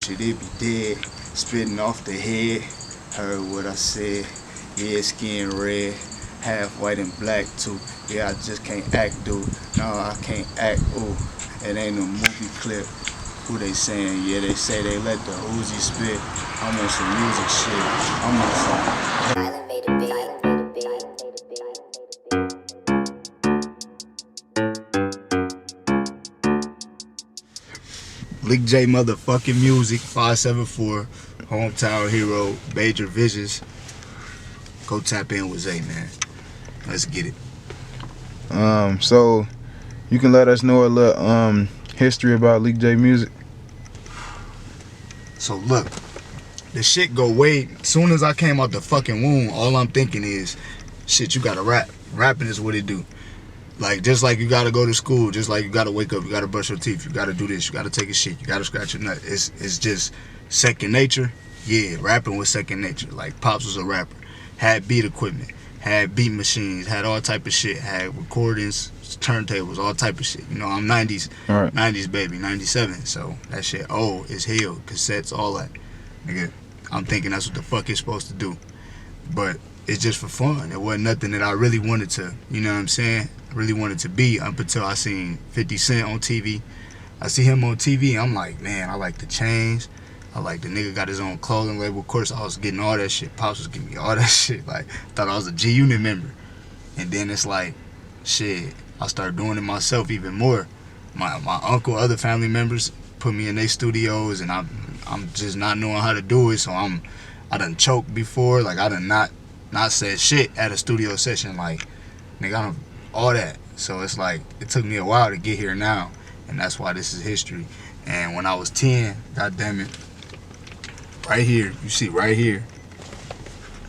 Shit, it be dead, spitting off the head. Heard what I said, yeah, skin red, half white and black too. Yeah, I just can't act, dude. No, I can't act, ooh. It ain't a movie clip. Who they saying? Yeah, they say they let the Uzi spit. I'm on some music shit. I'm on some. Leekjay motherfucking music, 574, hometown hero, Major Visions. Go tap in with Zay, man. Let's get it. So you can let us know a little history about Leekjaymusic. So look, the shit go way. Soon as I came out the fucking womb, all I'm thinking is, shit, you gotta rap. Rapping is what it do. Like, just like you gotta go to school, just like you gotta wake up, you gotta brush your teeth, you gotta do this, you gotta take a shit, you gotta scratch your nut. It's just second nature. Yeah, rapping was second nature. Like, Pops was a rapper, had beat equipment, had beat machines, had all type of shit, had recordings, turntables, all type of shit. You know, I'm 90s, right. 90s baby, 97. So that shit old as hell, cassettes, all that. Nigga, I'm thinking that's what the fuck it's supposed to do. But it's just for fun. It wasn't nothing that I really wanted to, you know what I'm saying? Really wanted to be up until I seen 50 Cent on TV. I see him on TV, I'm like, man, I like the chains. I like the nigga got his own clothing label. Of course, I was getting all that shit. Pops was giving me all that shit. Like, thought I was a G-Unit member. And then it's like, shit, I started doing it myself even more. My uncle, other family members put me in their studios, and I'm just not knowing how to do it. So I done choked before. Like, I done not said shit at a studio session. Like, nigga, I done all that. So it's like, it took me a while to get here now, and that's why this is history. And when I was 10, goddamn it, right here, you see right here,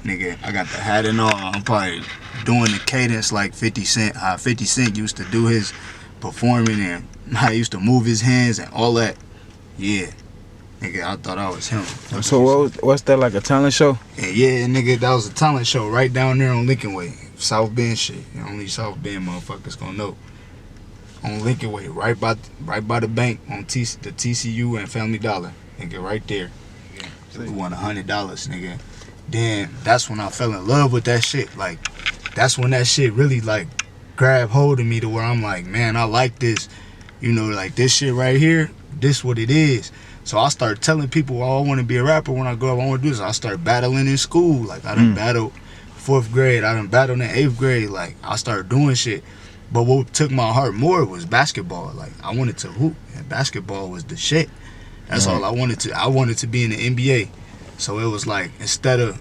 nigga, I got the hat and all. I'm probably doing the cadence like 50 Cent, how 50 Cent used to do his performing, and how he used to move his hands and all that. Yeah, nigga, I thought I was him. So what's that, like a talent show? And yeah, nigga, that was a talent show right down there on Lincoln Way, South Bend shit. Only South Bend motherfuckers gonna know. On Lincoln Way, right by the bank on the TCU and Family Dollar, nigga, right there. We won $100, nigga. Then that's when I fell in love with that shit. Like, that's when that shit really like grabbed hold of me to where I'm like, man, I like this. You know, like this shit right here, this what it is. So I started telling people, oh, I want to be a rapper when I grow up. I want to do this. I started battling in school. Like, I done battled 4th grade. I done battled in 8th grade. Like, I started doing shit. But what took my heart more was basketball. Like, I wanted to hoop, and basketball was the shit. That's all I wanted to. I wanted to be in the NBA. So it was like, instead of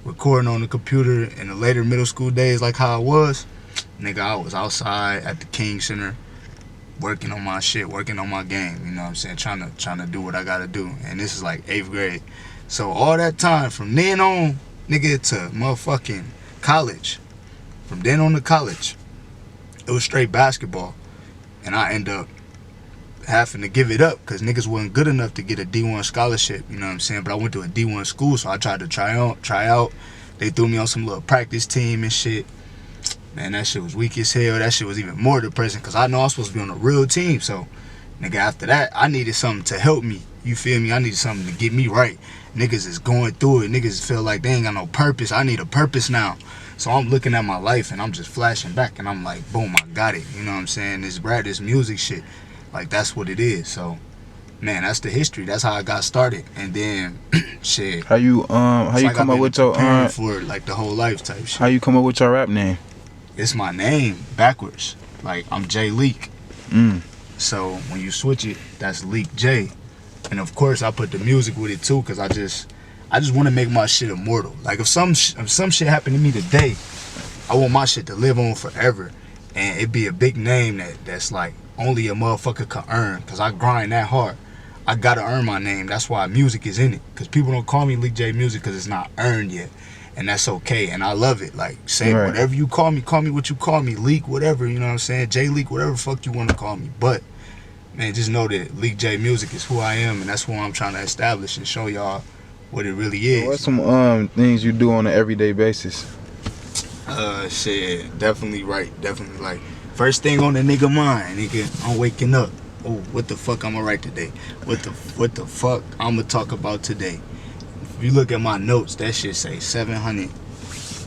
recording on the computer in the later middle school days like how I was, nigga, I was outside at the King Center working on my shit, working on my game, you know what I'm saying? Trying to do what I gotta do. And this is like 8th grade. So all that time, from then on, nigga, to motherfucking college, from then on to college, it was straight basketball. And I end up having to give it up because niggas wasn't good enough to get a D1 scholarship, you know what I'm saying? But I went to a D1 school, so I tried to try out. They threw me on some little practice team and shit. Man, that shit was weak as hell. That shit was even more depressing because I know I was supposed to be on a real team. So, nigga, after that, I needed something to help me. You feel me? I needed something to get me right. Niggas is going through it. Niggas feel like they ain't got no purpose. I need a purpose now. So I'm looking at my life and I'm just flashing back and I'm like, boom, I got it. You know what I'm saying? This music shit. Like, that's what it is. So, man, that's the history. That's how I got started. And then, shit. How you come up with your for like the whole life type shit. How you come up with your rap name? It's my name backwards. Like, I'm Jay Leek. So when you switch it, that's Leekjay. And of course, I put the music with it too, cause I just want to make my shit immortal. Like, if some shit happened to me today, I want my shit to live on forever, and it be a big name that's like only a motherfucker can earn. Cause I grind that hard. I gotta earn my name. That's why music is in it. Cause people don't call me Leekjaymusic cause it's not earned yet. And that's okay, and I love it. Like, say whatever you call me what you call me, Leek, whatever, you know what I'm saying? Jay Leek, whatever the fuck you want to call me. But, man, just know that Leekjaymusic is who I am, and that's what I'm trying to establish and show y'all what it really is. So what's some things you do on an everyday basis? Shit, definitely right. Definitely, like, first thing on the nigga mind, nigga, I'm waking up. oh, what the fuck I'ma write today? What the fuck I'ma talk about today? If you look at my notes, that shit say 700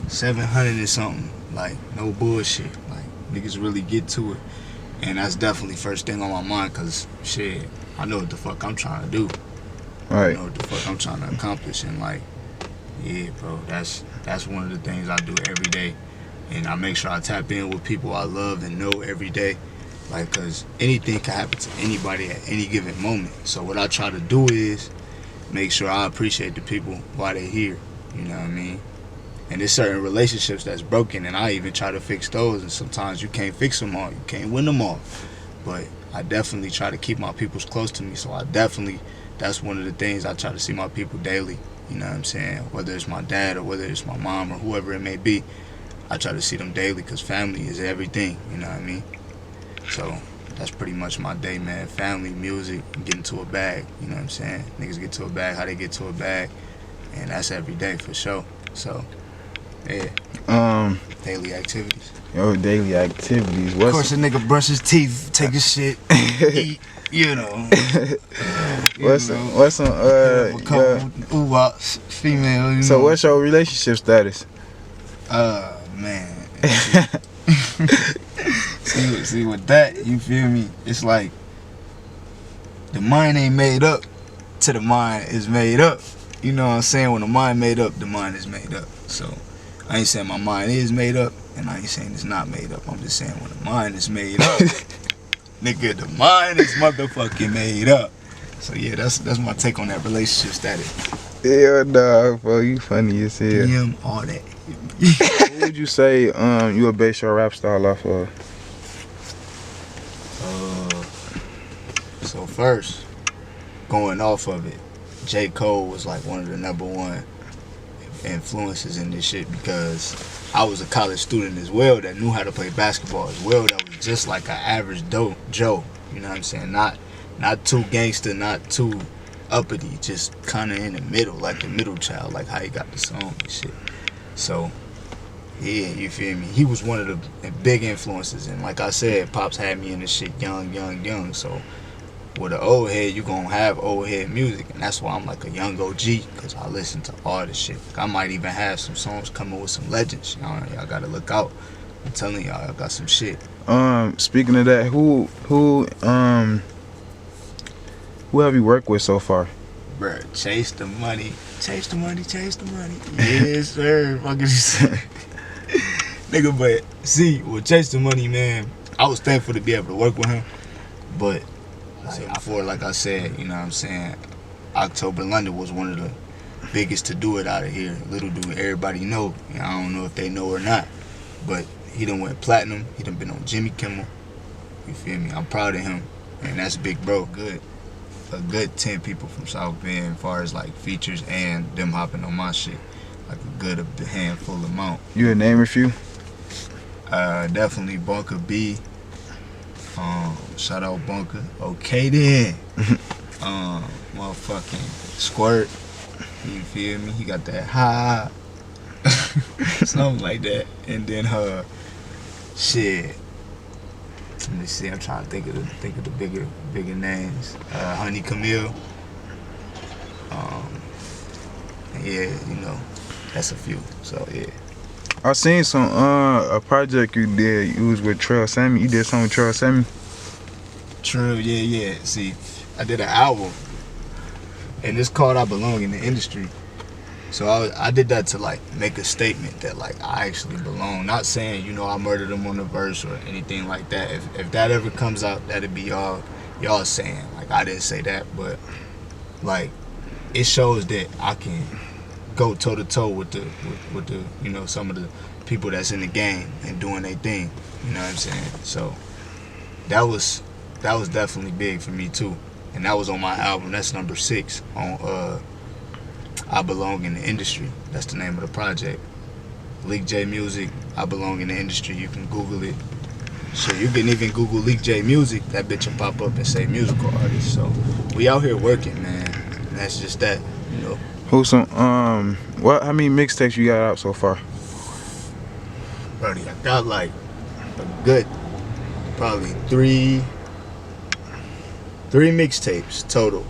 and something. Like, no bullshit. Like, niggas really get to it. And that's definitely first thing on my mind, cause shit, I know what the fuck I'm trying to do. Right. I know what the fuck I'm trying to accomplish, and like, yeah, bro, that's one of the things I do every day. And I make sure I tap in with people I love and know every day. Like, cause anything can happen to anybody at any given moment. So what I try to do is make sure I appreciate the people while they're here. You know what I mean? And there's certain relationships that's broken, and I even try to fix those. And sometimes you can't fix them all, you can't win them all. But I definitely try to keep my peoples close to me. So that's one of the things I try to see my people daily. You know what I'm saying? Whether it's my dad or whether it's my mom or whoever it may be, I try to see them daily, because family is everything. You know what I mean? So that's pretty much my day, man. Family, music, getting to a bag. You know what I'm saying? Niggas get to a bag, how they get to a bag, and that's every day for sure. So, yeah. Daily activities. Yo, daily activities. Of course, a nigga brush his teeth, take his shit, eat. You know. What's some female. You so know. what's your relationship status? Man. See with that, you feel me? It's like the mind ain't made up till the mind is made up. You know what I'm saying? When the mind made up, the mind is made up. So I ain't saying my mind is made up, and I ain't saying it's not made up. I'm just saying when the mind is made up, nigga, the mind is motherfucking made up. So yeah, that's my take on that relationship status. Yeah, dog, bro, you funny as hell. All that. What would you say you would base your rap style off of? So first, going off of it, J. Cole was like one of the #1 influences in this shit, because I was a college student as well that knew how to play basketball as well, that was just like an average Joe. You know what I'm saying? Not too gangster, not too uppity, just kind of in the middle, like the middle child, like how he got the song and shit. So yeah, you feel me? He was one of the big influences, and like I said, Pops had me in this shit young. So with an old head, you gonna have old head music, and that's why I'm like a young OG, because I listen to all this shit. Like, I might even have some songs coming with some legends. Y'all gotta look out. I'm telling y'all, I got some shit. Speaking of that, who have you worked with so far? Bruh, chase the money. Yes, sir. Fucking say. Nigga, but see, with Chase the Money, man, I was thankful to be able to work with him. But like I said, you know what I'm saying, October London was one of the biggest to do it out of here. Little do everybody know. I don't know if they know or not, but he done went platinum. He done been on Jimmy Kimmel. You feel me? I'm proud of him, and that's big bro. A good 10 people from South Bend, as far as like features and them hopping on my shit. Like a good handful amount. You would name a few? Definitely Bunker B. Shout out Bunker. Okay then. Motherfucking Squirt. You feel me? He got that high. Something like that. And then her shit. Let me see. I'm trying to think of the bigger names. Honey Camille. Yeah, you know, that's a few. So yeah. I seen some a project you did. You was with Trill Sammy. You did something with Trill Sammy. Trill, yeah. See, I did an album, and it's called "I Belong in the Industry." So I did that to like make a statement that like I actually belong. Not saying, you know, I murdered him on the verse or anything like that. If that ever comes out, that'd be y'all saying. Like, I didn't say that, but like it shows that I can go toe to toe with the you know, some of the people that's in the game and doing their thing. You know what I'm saying? So that was definitely big for me too. And that was on my album. That's number 6 on I Belong in the Industry. That's the name of the project. Leekjaymusic, I Belong in the Industry. You can Google it. So you can even Google Leekjaymusic. That bitch will pop up and say musical artist. So we out here working, man. And that's just that, you know. Who's some how many mixtapes you got out so far? Buddy, I got like a good probably 3 3 mixtapes total,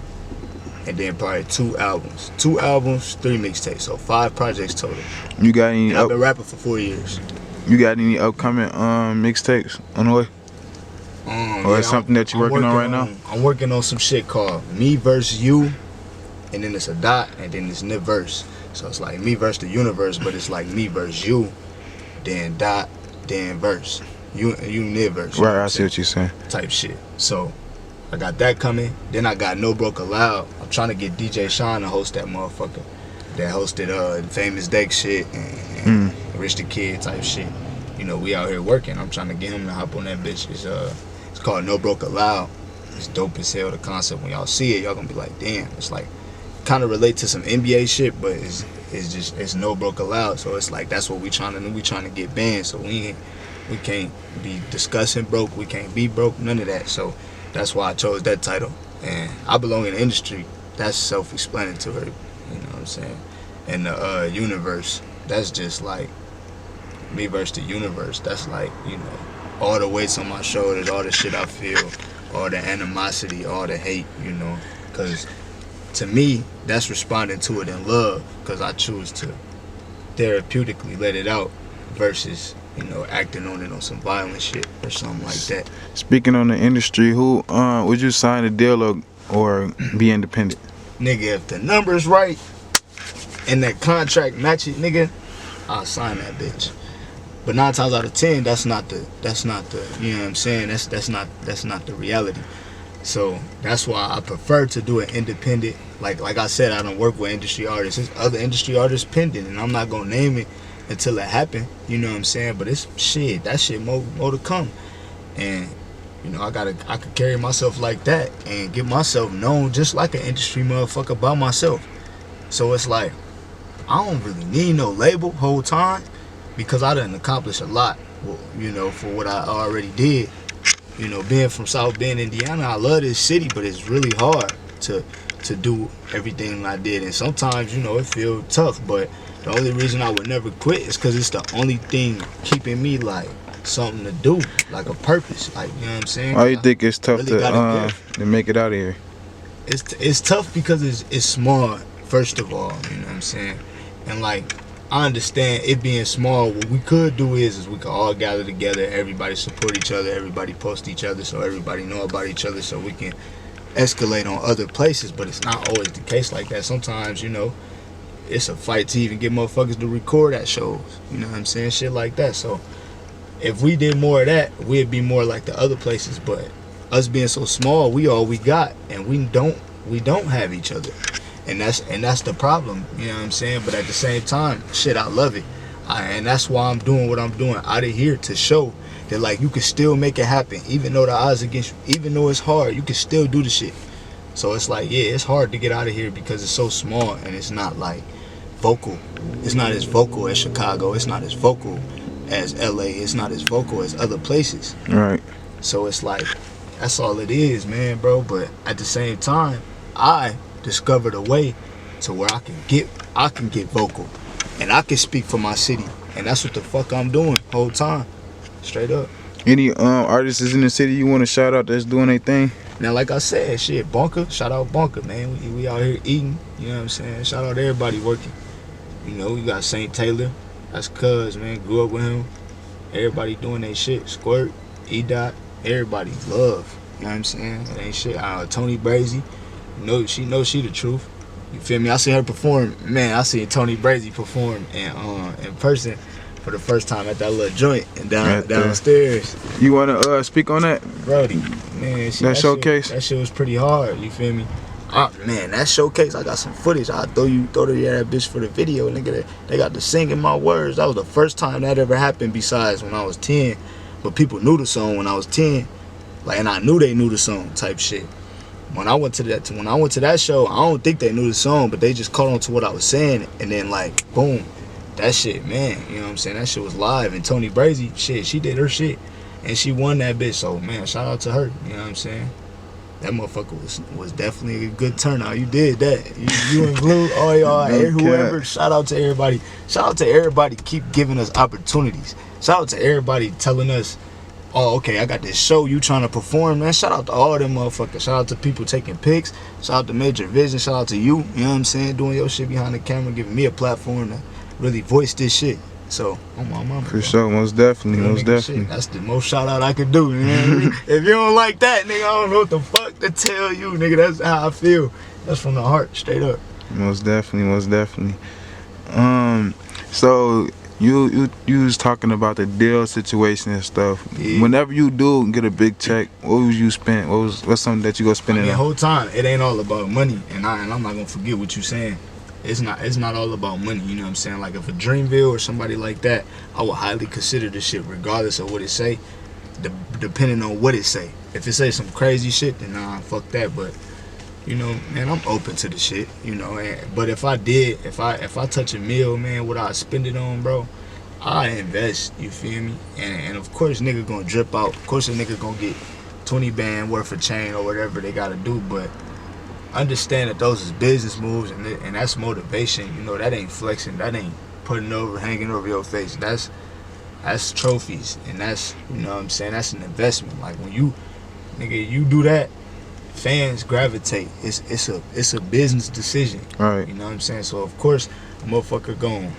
and then probably 2 albums. 2 albums, 3 mixtapes, so 5 projects total. You got any? And I've been rapping for 4 years. You got any upcoming mixtapes on the way? Or is something that you're working on right now? I'm working on some shit called Me Versus You, and then it's a dot, and then it's verse. So it's like me versus the universe, but it's like me versus you, then dot, then verse. You verse. Right, I see what you're saying. Type shit. So I got that coming. Then I got No Broke Allowed. I'm trying to get DJ Sean to host that motherfucker. That hosted Famous Deck shit and Rich the Kid type shit. You know, we out here working. I'm trying to get him to hop on that bitch. It's called No Broke Allowed. It's dope as hell, the concept. When y'all see it, y'all gonna be like, damn. It's like kind of relate to some NBA shit, but it's No Broke Allowed. So it's like that's what we trying to do. We trying to get banned. So we can't be discussing broke. We can't be broke. None of that. So that's why I chose that title. And I belong in the industry. That's self-explanatory. You know what I'm saying? And the universe, that's just like me versus the universe. That's like, you know, all the weights on my shoulders, all the shit I feel, all the animosity, all the hate, you know. Because to me, that's responding to it in love. Because I choose to therapeutically let it out versus, you know, acting on it on some violent shit or something like that. Speaking on the industry, who would you sign a deal or be independent? Nigga, if the number's right and that contract match it, nigga, I'll sign that bitch. But 9 times out of 10, that's not the, you know what I'm saying? That's not the reality. So that's why I prefer to do it independent. Like I said, I don't work with industry artists. There's other industry artists pending, and I'm not gonna name it until it happen. You know what I'm saying? But it's shit. That shit more to come. And you know, I could carry myself like that and get myself known just like an industry motherfucker by myself. So it's like, I don't really need no label whole time because I done accomplished a lot, you know, for what I already did. You know, being from South Bend, Indiana, I love this city, but it's really hard to do everything I did. And sometimes, you know, it feels tough, but the only reason I would never quit is because it's the only thing keeping me like something to do, like a purpose, like, you know what I'm saying? Why you think it's tough really to make it out of here? It's tough because it's small, first of all, you know what I'm saying? And like, I understand it being small. What we could do is we could all gather together, everybody support each other, everybody post each other, so everybody know about each other, so we can escalate on other places. But it's not always the case like that. Sometimes, you know, it's a fight to even get motherfuckers to record at shows, you know what I'm saying? Shit like that. So if we did more of that, we'd be more like the other places. But us being so small, we all we got, and we don't have each other, and that's the problem. You know what I'm saying? But at the same time, shit, I love it, and that's why I'm doing what I'm doing out of here, to show that like you can still make it happen, even though the odds against you, even though it's hard, you can still do the shit. So it's like, yeah, it's hard to get out of here because it's so small and it's not like vocal. It's not as vocal as Chicago. It's not as vocal as LA. It's not as vocal as other places. Right. So it's like, that's all it is, man, bro. But at the same time, I discovered a way to where I can get vocal, and I can speak for my city, and that's what the fuck I'm doing whole time, straight up. Any artists in the city you want to shout out that's doing their thing? Now, like I said, shit, Bonka, shout out Bonka, man. We out here eating, you know what I'm saying? Shout out everybody working. You know, we got St. Taylor, that's cuz, man, grew up with him. Everybody doing their shit. Squirt, E-Dot, everybody love, you know what I'm saying? That ain't shit. Tony Brazy, you know, she knows she the truth. You feel me? I seen her perform, man, I seen Tony Brazy perform in person for the first time at that little joint and downstairs. You wanna speak on that? Brody, man, that showcase? That shit was pretty hard, you feel me? Man, that showcase, I got some footage. I'll throw that bitch for the video, nigga. They got to singing my words. That was the first time that ever happened besides when I was 10. But people knew the song when I was 10. Like, and I knew they knew the song type shit. When I went to that show, I don't think they knew the song, but they just caught on to what I was saying, and then like, boom, that shit, man, you know what I'm saying? That shit was live. And Tony Brazy, shit, she did her shit, and she won that bitch. So man, shout out to her, you know what I'm saying? That motherfucker was definitely a good turnout. You did that. You and Blue, all y'all, whoever. Shout out to everybody. Shout out to everybody. Keep giving us opportunities. Shout out to everybody telling us oh, okay, I got this show, you trying to perform, man. Shout out to all them motherfuckers. Shout out to people taking pics. Shout out to Major Vision. Shout out to you, you know what I'm saying? Doing your shit behind the camera, giving me a platform to really voice this shit. So, on my mama. For sure, most definitely, most definitely. Shit, that's the most shout out I could do, you know what I mean? If you don't like that, nigga, I don't know what the fuck to tell you, nigga. That's how I feel. That's from the heart, straight up. Most definitely, most definitely. So you was talking about the deal situation and stuff. Yeah. Whenever you do get a big check, what would you spend? What's something that you go spend it on? The whole time, it ain't all about money, and I'm not gonna forget what you saying. It's not all about money, you know what I'm saying? Like if a Dreamville or somebody like that, I would highly consider this shit regardless of what it say, depending on what it say. If it say some crazy shit, then nah, fuck that. But you know, man, I'm open to the shit, you know. But if I touch a meal, man, what I spend it on, bro, I invest, you feel me? And of course nigga gonna drip out. Of course a nigga gonna get 20 band worth of chain or whatever they gotta do, but understand that those is business moves, and that's motivation. You know, that ain't flexing, that ain't hanging over your face. That's trophies, and that's, you know what I'm saying, that's an investment. Like when you do that, fans gravitate. It's a business decision. Right. You know what I'm saying? So of course a motherfucker gon',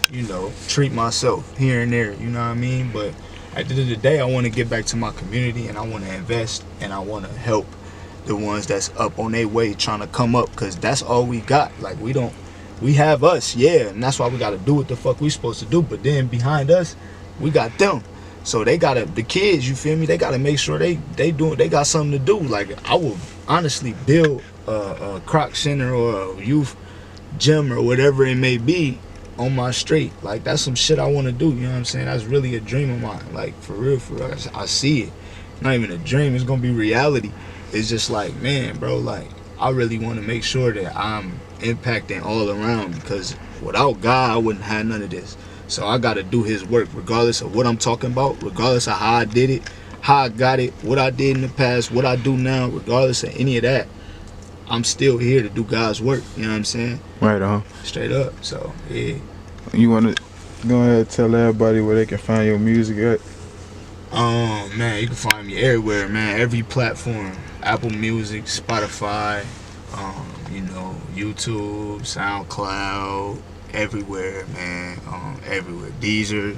you know, treat myself here and there, you know what I mean? But at the end of the day, I wanna get back to my community, and I wanna invest, and I wanna help the ones that's up on their way trying to come up, because that's all we got. Like we have us, yeah, and that's why we gotta do what the fuck we supposed to do. But then behind us, we got them. So they gotta, the kids, you feel me, they gotta make sure they got something to do. Like I would honestly build a Croc Center or a youth gym or whatever it may be on my street. Like that's some shit I wanna do, you know what I'm saying? That's really a dream of mine. Like for real, I see it. Not even a dream, it's gonna be reality. It's just like, man, bro, like I really want to make sure that I'm impacting all around, because without God I wouldn't have none of this. So I gotta do his work regardless of what I'm talking about, regardless of how I did it, how I got it, what I did in the past, what I do now. Regardless of any of that, I'm still here to do God's work, you know what I'm saying? Right on. Straight up. So yeah. You want to go ahead and tell everybody where they can find your music at? Man, you can find me everywhere, man. Every platform. Apple Music, Spotify, you know, YouTube, SoundCloud, everywhere, man. Everywhere. Deezer,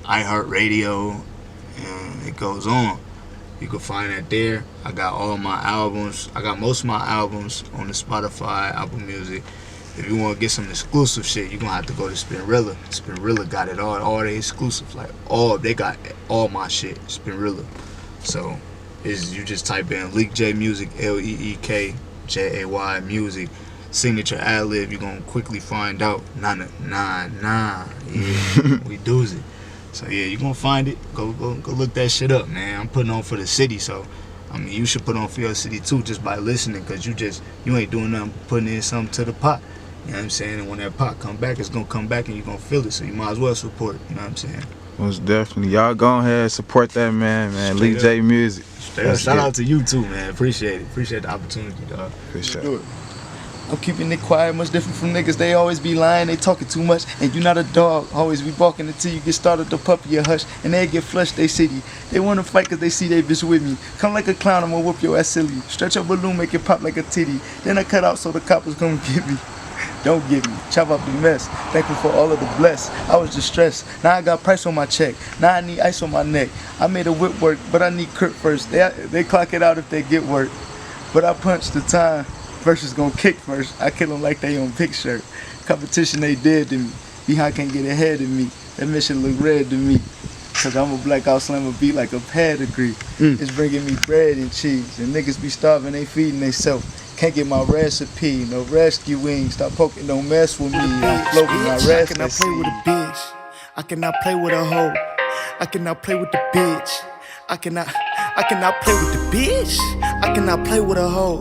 iHeartRadio, and it goes on. You can find that there. I got all my albums. I got most of my albums on the Spotify, Apple Music. If you want to get some exclusive shit, you're going to have to go to Spinrilla. Spinrilla got it all the exclusives. Like, they got all my shit, Spinrilla. So, you just type in Leekjaymusic, Leekjay music, signature ad-lib, you're going to quickly find out. Nah, yeah, we do's it. So, yeah, you're going to find it. Go look that shit up, man. I'm putting on for the city, so, I mean, you should put on for your city, too, just by listening, because you ain't doing nothing but putting in something to the pot. You know what I'm saying? And when that pot come back, it's going to come back and you're going to feel it. So you might as well support it. You know what I'm saying? Most definitely. Y'all go ahead and support that man. Leekjaymusic. Shout out to you too, man. Appreciate it. Appreciate the opportunity, dog. For sure. I'm keeping it quiet, much different from niggas. They always be lying, they talking too much. And you not a dog, always be barking until you get started. The puppy, you hush, and they get flushed, they city. They wanna fight cause they see they bitch with me. Come like a clown, I'ma whoop your ass silly. Stretch your balloon, make it pop like a titty. Then I cut out so the coppers come get me. Don't get me, chop up the mess. Thankful for all of the bless. I was distressed, now I got price on my check. Now I need ice on my neck. I made a whip work, but I need Kurt first. They clock it out if they get work. But I punch the time. Versus gonna kick first. I kill them like they on pick shirt. Competition they dead to me. Behind can't get ahead of me. That mission look red to me. Cause I'm a blackout slammer beat like a pedigree. It's bringing me bread and cheese. And niggas be starving, they feeding they self. Can't get my recipe, no rescuing. Stop poking, don't mess with me. I'm floating my recipe. I cannot play with a bitch. I cannot play with a hoe. I cannot play with the bitch. I cannot play with the bitch. I cannot play with a hoe.